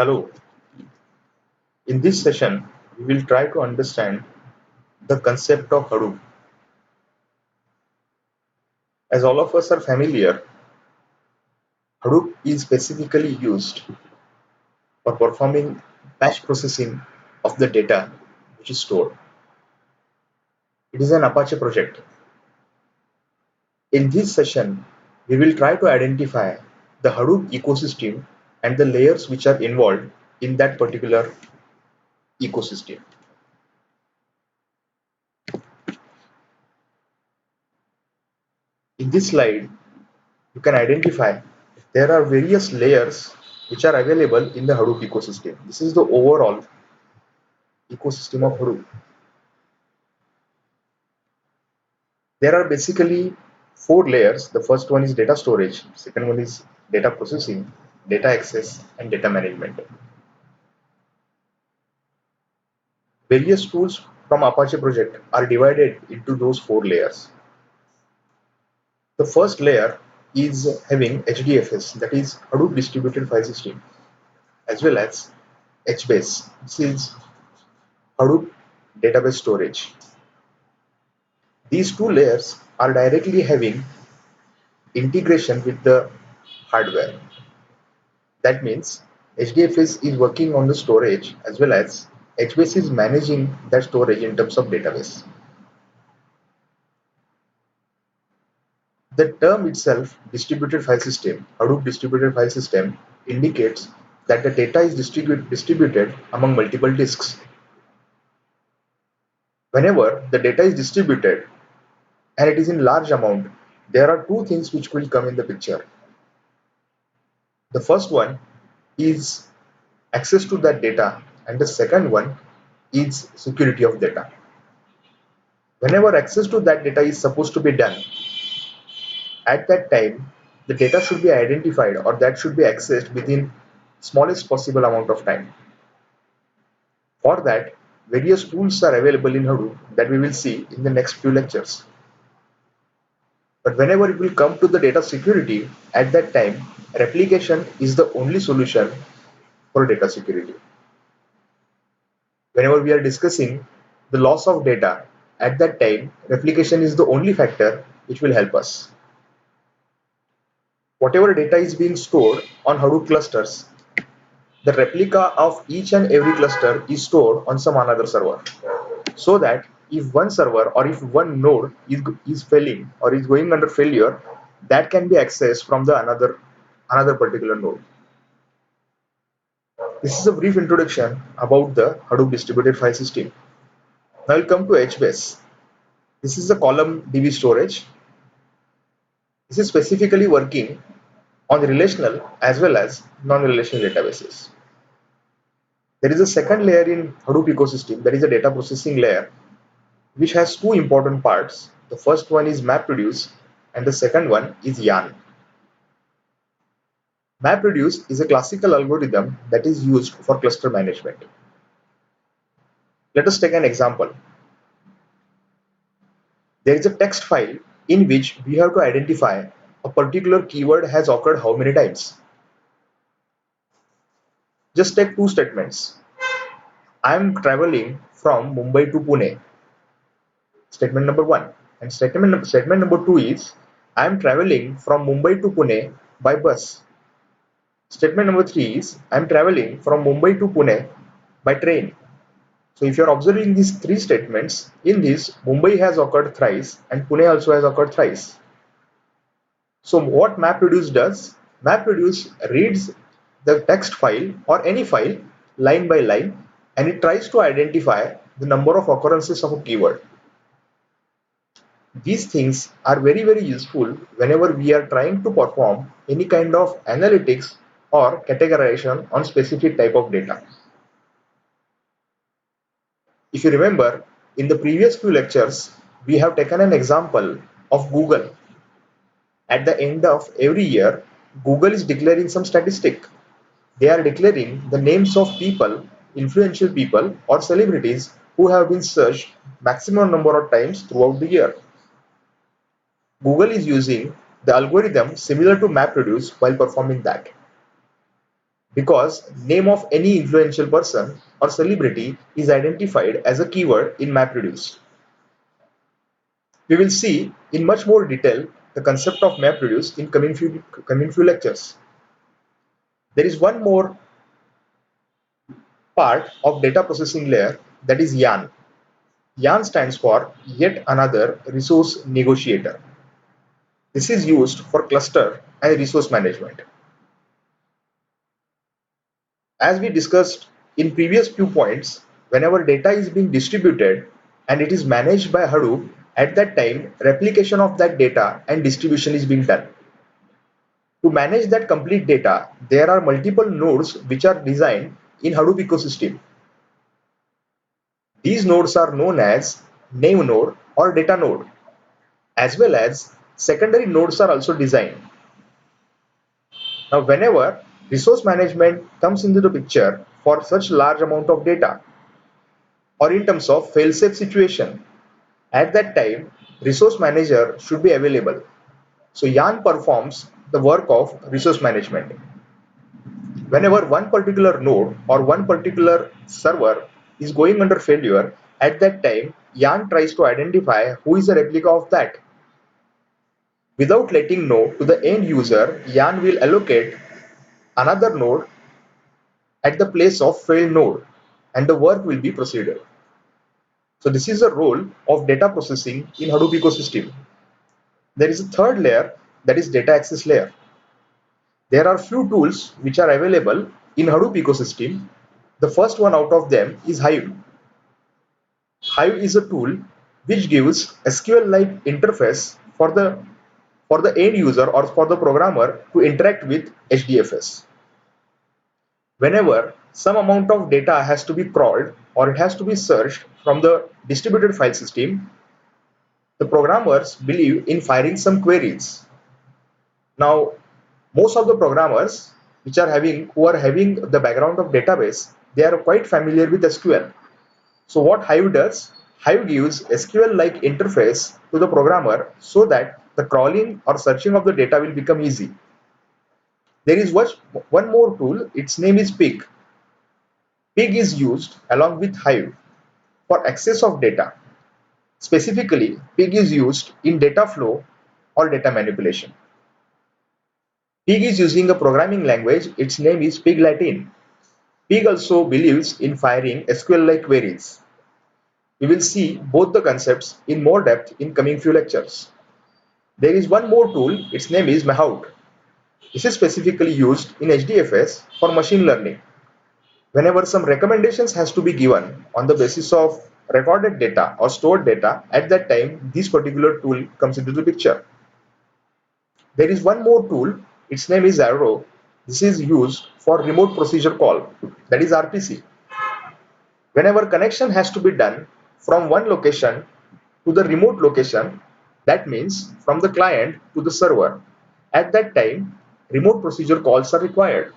Hello, in this session, we will try to understand the concept of Hadoop. As all of us are familiar, Hadoop is specifically used for performing batch processing of the data which is stored. It is an Apache project. In this session, we will try to identify the Hadoop ecosystem and the layers which are involved in that particular ecosystem. In this slide, you can identify there are various layers which are available in the Hadoop ecosystem. This is the overall ecosystem of Hadoop. There are basically four layers. The first one is data storage, second one is data processing, data access, and data management. Various tools from Apache project are divided into those four layers. The first layer is having HDFS, that is Hadoop Distributed File System, as well as HBase. This is Hadoop Database Storage. These two layers are directly having integration with the hardware. That means HDFS is working on the storage as well as HBase is managing that storage in terms of database. The term itself, distributed file system, Hadoop distributed file system, indicates that the data is distributed among multiple disks. Whenever the data is distributed and it is in large amount, there are two things which will come in the picture. The first one is access to that data, and the second one is security of data. Whenever access to that data is supposed to be done, at that time the data should be identified or that should be accessed within smallest possible amount of time. For that, various tools are available in Hadoop that we will see in the next few lectures. But whenever it will come to the data security, at that time replication is the only solution for data security. Whenever we are discussing the loss of data, at that time replication is the only factor which will help us. Whatever data is being stored on Hadoop clusters, the replica of each and every cluster is stored on some another server, so that if one server or if one node is failing or is going under failure, that can be accessed from the another particular node. This is a brief introduction about the Hadoop distributed file system. Now we'll come to HBase. This is the column DB storage. This is specifically working on the relational as well as non-relational databases. There is a second layer in Hadoop ecosystem, that is a data processing layer, which has two important parts. The first one is MapReduce and the second one is YARN. MapReduce is a classical algorithm that is used for cluster management. Let us take an example. There is a text file in which we have to identify a particular keyword has occurred how many times. Just take two statements. I am traveling from Mumbai to Pune. Statement number one. And statement number two is I am traveling from Mumbai to Pune by bus. Statement number three is I am traveling from Mumbai to Pune by train. So if you are observing these three statements, in this Mumbai has occurred thrice and Pune also has occurred thrice. So what MapReduce does? MapReduce reads the text file or any file line by line and it tries to identify the number of occurrences of a keyword. These things are very useful whenever we are trying to perform any kind of analytics or categorization on specific type of data. If you remember, in the previous few lectures, we have taken an example of Google. At the end of every year, Google is declaring some statistic. They are declaring the names of people, influential people or celebrities who have been searched maximum number of times throughout the year. Google is using the algorithm similar to MapReduce while performing that. because name of any influential person or celebrity is identified as a keyword in MapReduce. We will see in much more detail the concept of MapReduce in coming few lectures. There is one more part of data processing layer, that is YAN. YAN stands for Yet Another Resource Negotiator. This is used for cluster and resource management. As we discussed in previous few points, whenever data is being distributed and it is managed by Hadoop, at that time replication of that data and distribution is being done. To manage that complete data, there are multiple nodes which are designed in Hadoop ecosystem. These nodes are known as name node or data node, as well as secondary nodes are also designed. Now, whenever resource management comes into the picture for such large amount of data, or in terms of fail-safe situation, at that time, resource manager should be available. So YARN performs the work of resource management. Whenever one particular node or one particular server is going under failure, at that time, YARN tries to identify who is a replica of that. Without letting know to the end user, YARN will allocate another node at the place of failed node and the work will be proceeded. So this is the role of data processing in Hadoop ecosystem. There is a third layer, that is data access layer. There are few tools which are available in Hadoop ecosystem. The first one out of them is Hive. Hive is a tool which gives SQL-like interface for the end user or for the programmer to interact with HDFS. Whenever some amount of data has to be crawled or it has to be searched from the distributed file system, the programmers believe in firing some queries. Now, most of the programmers who are having the background of database, they are quite familiar with SQL. So what Hive does, Hive gives SQL-like interface to the programmer so that the crawling or searching of the data will become easy. There is one more tool, its name is Pig. Pig is used along with Hive for access of data. Specifically, Pig is used in data flow or data manipulation. Pig is using a programming language, its name is Pig Latin. Pig also believes in firing SQL-like queries. We will see both the concepts in more depth in coming few lectures. There is one more tool, its name is Mahout. This is specifically used in HDFS for machine learning. Whenever some recommendations has to be given on the basis of recorded data or stored data, at that time this particular tool comes into the picture. There is one more tool, its name is Arrow. This is used for remote procedure call, that is RPC. Whenever connection has to be done from one location to the remote location, that means from the client to the server, at that time remote procedure calls are required.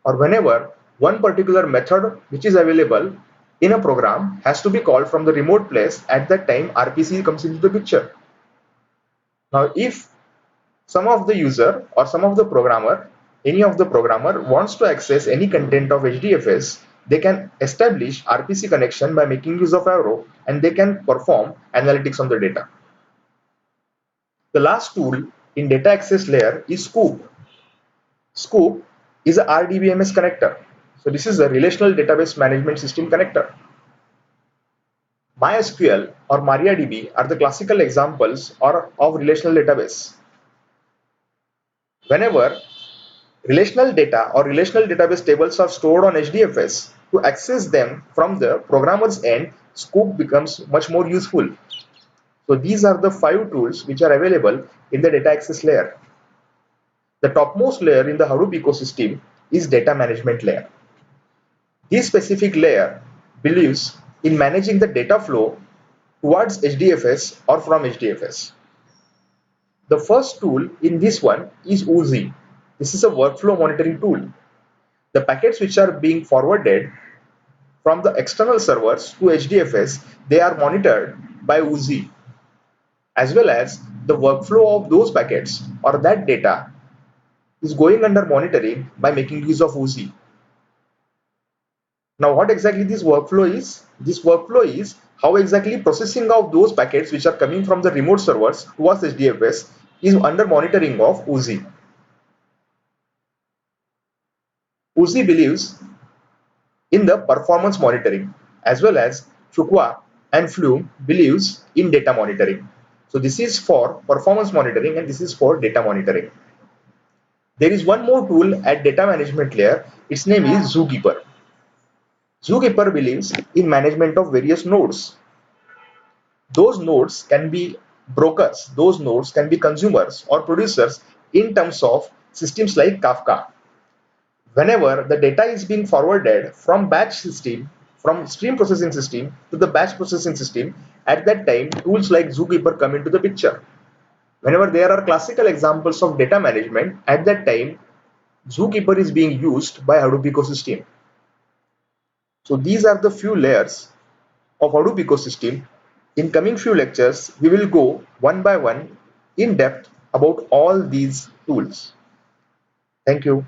Or whenever one particular method which is available in a program has to be called from the remote place, at that time RPC comes into the picture. Now if some of the user or some of the programmer, any of the programmer wants to access any content of HDFS, they can establish RPC connection by making use of Arrow and they can perform analytics on the data. The last tool in data access layer is Scoop. Scoop is a RDBMS connector. So this is a relational database management system connector. MySQL or MariaDB are the classical examples of relational database. Whenever relational data or relational database tables are stored on HDFS, to access them from the programmer's end, Scoop becomes much more useful. So these are the 5 tools which are available in the data access layer. The topmost layer in the Hadoop ecosystem is data management layer. This specific layer believes in managing the data flow towards HDFS or from HDFS. The first tool in this one is Oozie. This is a workflow monitoring tool. The packets which are being forwarded from the external servers to HDFS, they are monitored by Oozie, as well as the workflow of those packets or that data is going under monitoring by making use of Oozie. Now, what exactly this workflow is? This workflow is how exactly processing of those packets which are coming from the remote servers towards HDFS is under monitoring of UZI. UZI believes in the performance monitoring, as well as Fuqua and Flume believes in data monitoring. So this is for performance monitoring and this is for data monitoring. There is one more tool at data management layer. Its name is Zookeeper. Zookeeper believes in management of various nodes. Those nodes can be brokers, those nodes can be consumers or producers in terms of systems like Kafka. Whenever the data is being forwarded from batch system, from stream processing system to the batch processing system, at that time tools like Zookeeper come into the picture. Whenever there are classical examples of data management, at that time Zookeeper is being used by Hadoop ecosystem. So these are the few layers of Hadoop ecosystem. In coming few lectures, we will go one by one in depth about all these tools. Thank you.